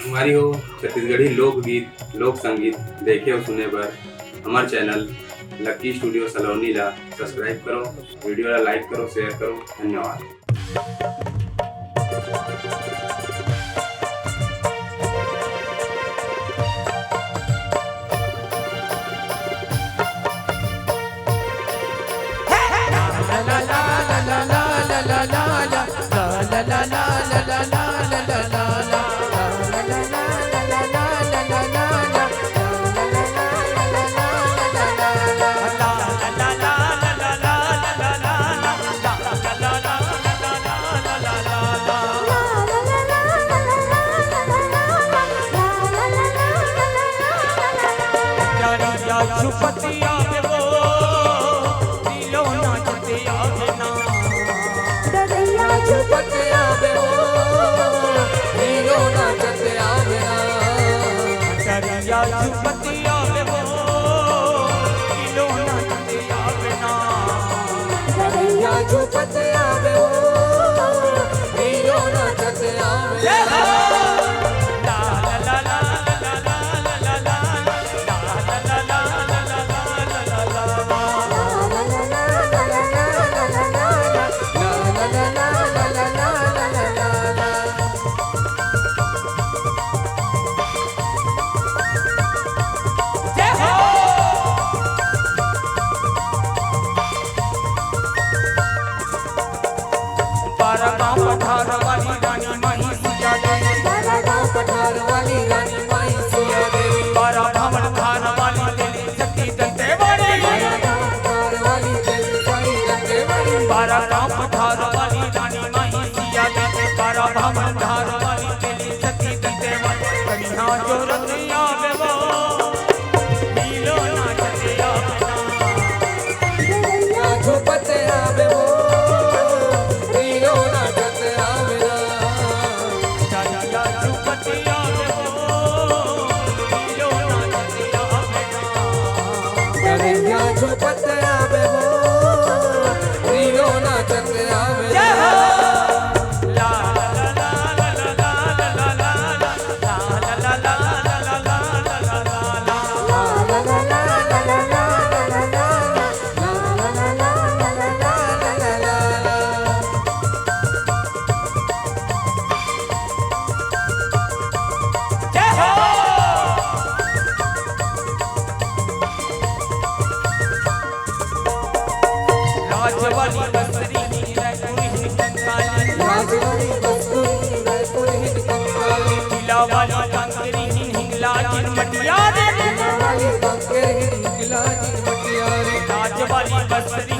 तुम्हारी हो छत्तीसगढ़ी लोकगीत लोक संगीत देखे और सुने बर हमार चैनल लकी स्टूडियो सलोनी ला सब्सक्राइब करो, वीडियो ला लाइक करो, शेयर करो। धन्यवाद। छुपतिया में वो दिलो नाचतिया में ना दरिया छुपतिया में वो दिलो नाचतिया में ना दरिया छुपतिया में वो दिलो नाचतिया में ना दरिया छुपतिया में वो दिलो नाचतिया में ना। पठार वाली रानी माही सिया देवी, पठार वाली रानी माही सिया देवी, बारा भवन धार वाली देवी सती दंते वाली, बारा गांव पठार वाली रानी माही सिया देवी, बारा भवन धार वाली देवी सती दंते वाली। कन्या जो रतिया में वो नीलो नाचते आवे ना, दरिया छुपते आवे वो राजवाली बस्तरी रायपुर हिंद कंकाली, राजवाली बस्तरी रायपुर हिंद कंकाली, किला वाली कंकरी हिंगला जिन मटिया रे, किला वाली कंकरी हिंगला जिन मटिया रे, राजवाली बस्तरी